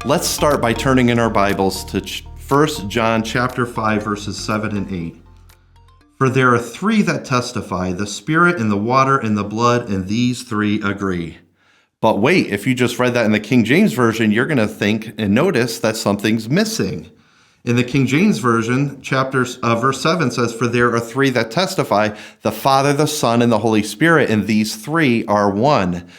Let's start by turning in our Bibles to 1 John chapter 5, verses 7 and 8. For there are three that testify, the Spirit and the water and the blood, and these three agree. But wait, if you just read that in the King James Version, you're going to think and notice that something's missing. In the King James Version, verse 7 says, for there are three that testify, the Father, the Son, and the Holy Spirit, and these three are one.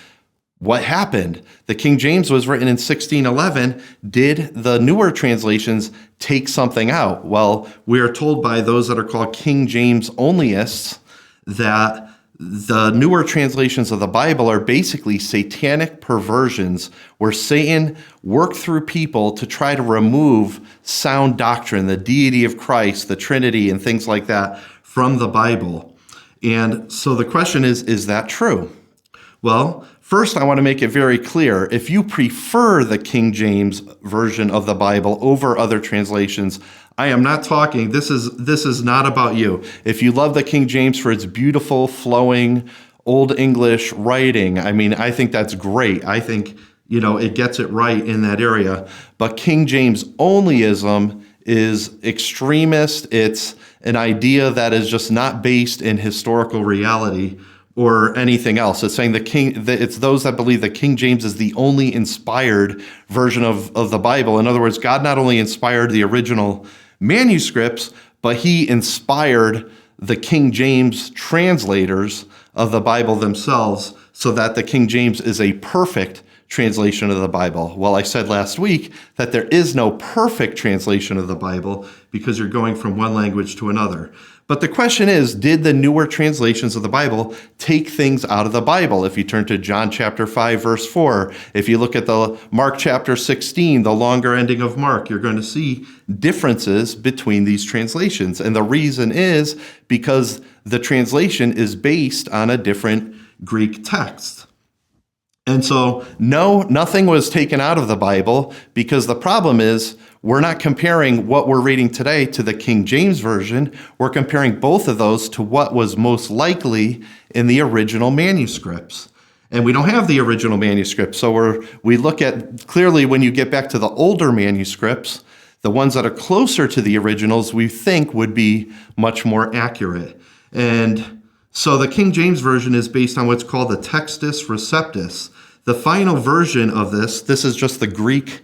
What happened? The King James was written in 1611. Did the newer translations take something out? Well, we are told by those that are called King James onlyists that the newer translations of the Bible are basically satanic perversions where Satan worked through people to try to remove sound doctrine, the deity of Christ, the Trinity, and things like that from the Bible. And so the question is that true? Well, first, I want to make it very clear. If you prefer the King James version of the Bible over other translations, I am not talking, this is not about you. If you love the King James for its beautiful, flowing, Old English writing, I think that's great. I think, it gets it right in that area. But King James onlyism is extremist. It's an idea that is just not based in historical reality or anything else. It's saying it's those that believe that King James is the only inspired version of the Bible. In other words, God not only inspired the original manuscripts, but he inspired the King James translators of the Bible themselves so that the King James is a perfect translation of the Bible. Well, I said last week that there is no perfect translation of the Bible because you're going from one language to another. But the question is, did the newer translations of the Bible take things out of the Bible? If you turn to John chapter 5, verse 4, if you look at the Mark chapter 16, the longer ending of Mark, you're going to see differences between these translations. And the reason is because the translation is based on a different Greek text. And so, no, nothing was taken out of the Bible because the problem is we're not comparing what we're reading today to the King James Version. We're comparing both of those to what was most likely in the original manuscripts. And we don't have the original manuscripts. So we look at, clearly when you get back to the older manuscripts, the ones that are closer to the originals we think would be much more accurate. And so the King James Version is based on what's called the Textus Receptus. The final version of this is just the Greek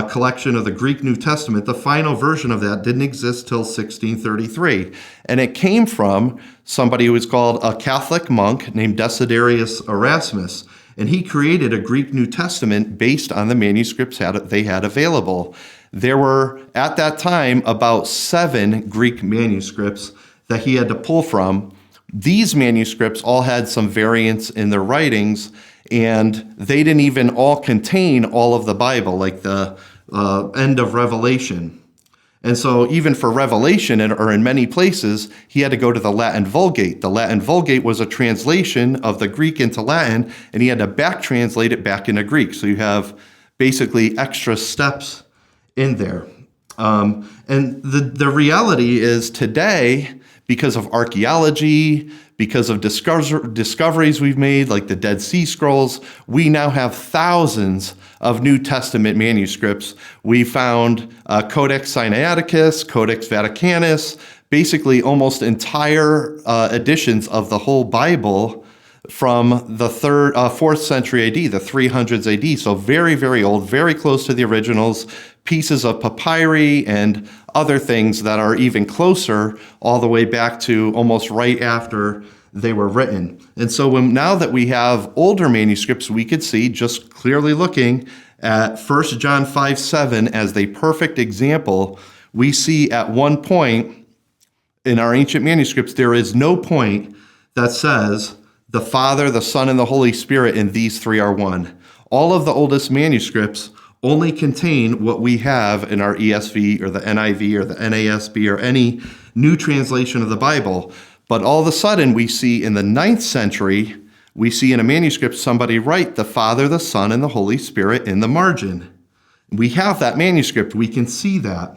collection of the Greek New Testament. The final version of that didn't exist till 1633. And it came from somebody who was called a Catholic monk named Desiderius Erasmus. And he created a Greek New Testament based on the manuscripts they had available. There were, at that time, about 7 Greek manuscripts that he had to pull from. These manuscripts all had some variants in their writings, and they didn't even all contain all of the Bible, like the end of Revelation. And so even for Revelation, or in many places, he had to go to the Latin Vulgate. The Latin Vulgate was a translation of the Greek into Latin, and he had to back translate it back into Greek. So you have basically extra steps in there. And the reality is today, because of archaeology, because of discoveries we've made, like the Dead Sea Scrolls, we now have thousands of New Testament manuscripts. We found Codex Sinaiticus, Codex Vaticanus, basically almost entire editions of the whole Bible from the 4th century AD, the 300s AD. So very, very old, very close to the originals, pieces of papyri and other things that are even closer all the way back to almost right after they were written. And so now that we have older manuscripts, we could see, just clearly looking at 1 John 5:7 as the perfect example, we see at one point in our ancient manuscripts, there is no point that says the Father, the Son, and the Holy Spirit, and these three are one. All of the oldest manuscripts only contain what we have in our ESV or the NIV or the NASB or any new translation of the Bible. But all of a sudden, we see in the 9th century, we see in a manuscript somebody write the Father, the Son, and the Holy Spirit in the margin. We have that manuscript. We can see that.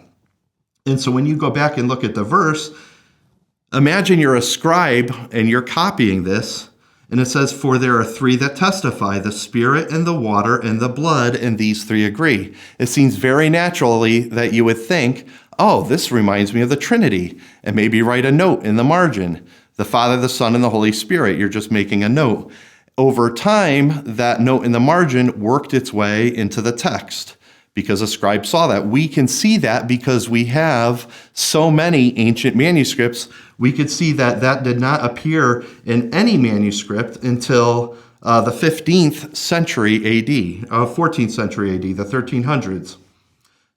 And so when you go back and look at the verse, imagine you're a scribe and you're copying this, And it says, for there are three that testify, the Spirit and the water and the blood, and these three agree. It seems very naturally that you would think, oh, this reminds me of the Trinity, and maybe write a note in the margin. The Father, the Son, and the Holy Spirit. You're just making a note. Over time, that note in the margin worked its way into the text because a scribe saw that. We can see that because we have so many ancient manuscripts. We could see that that did not appear in any manuscript until the 15th century AD, 14th century AD, the 1300s.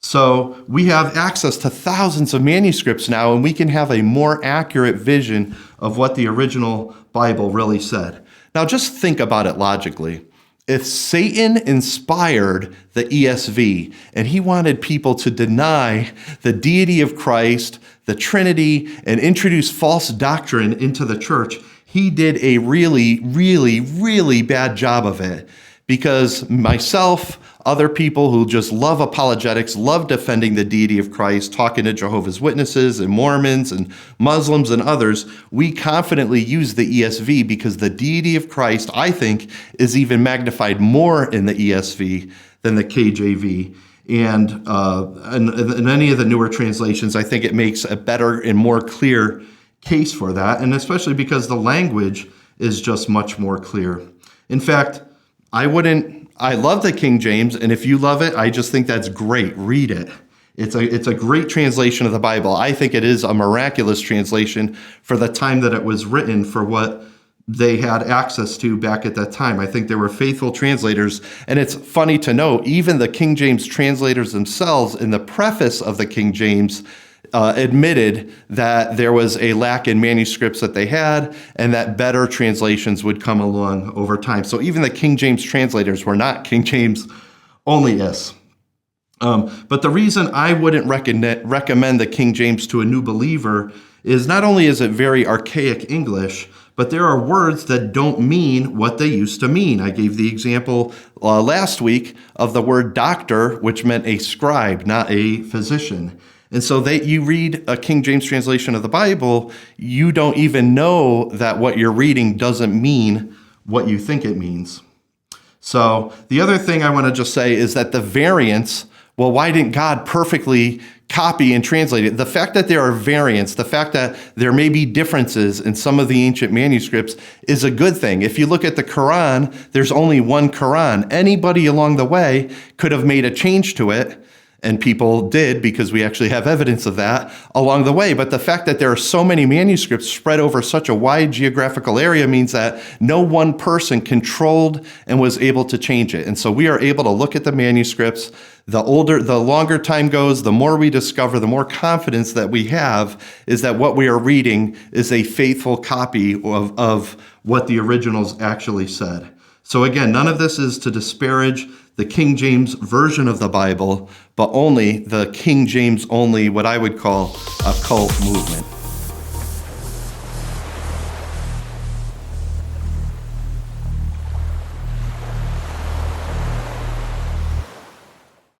So we have access to thousands of manuscripts now, and we can have a more accurate vision of what the original Bible really said. Now just think about it logically. If Satan inspired the ESV and he wanted people to deny the deity of Christ, the Trinity, and introduce false doctrine into the church, he did a really, really, really bad job of it. Because myself, other people who just love apologetics, love defending the deity of Christ, talking to Jehovah's Witnesses and Mormons and Muslims and others, we confidently use the ESV because the deity of Christ, I think, is even magnified more in the ESV than the KJV. And in any of the newer translations, I think it makes a better and more clear case for that, and especially because the language is just much more clear. In fact, I love the King James, and if you love it, I just think that's great. Read it. It's a great translation of the Bible. I think it is a miraculous translation for the time that it was written, for what they had access to back at that time. I think they were faithful translators, and it's funny to note, even the King James translators themselves, in the preface of the King James, admitted that there was a lack in manuscripts that they had and that better translations would come along over time. So even the King James translators were not King James onlyists. But the reason I wouldn't recommend the King James to a new believer is not only is it very archaic English, but there are words that don't mean what they used to mean. I gave the example last week of the word doctor, which meant a scribe, not a physician. And so you read a King James translation of the Bible, you don't even know that what you're reading doesn't mean what you think it means. So the other thing I want to just say is that the variants, well, why didn't God perfectly copy and translate it? The fact that there are variants, the fact that there may be differences in some of the ancient manuscripts is a good thing. If you look at the Quran, there's only one Quran. Anybody along the way could have made a change to it. And people did, because we actually have evidence of that along the way. But the fact that there are so many manuscripts spread over such a wide geographical area means that no one person controlled and was able to change it. And so we are able to look at the manuscripts. The longer time goes, the more we discover, the more confidence that we have is that what we are reading is a faithful copy of what the originals actually said. So again, none of this is to disparage the King James version of the Bible, but only the King James only, what I would call a cult movement.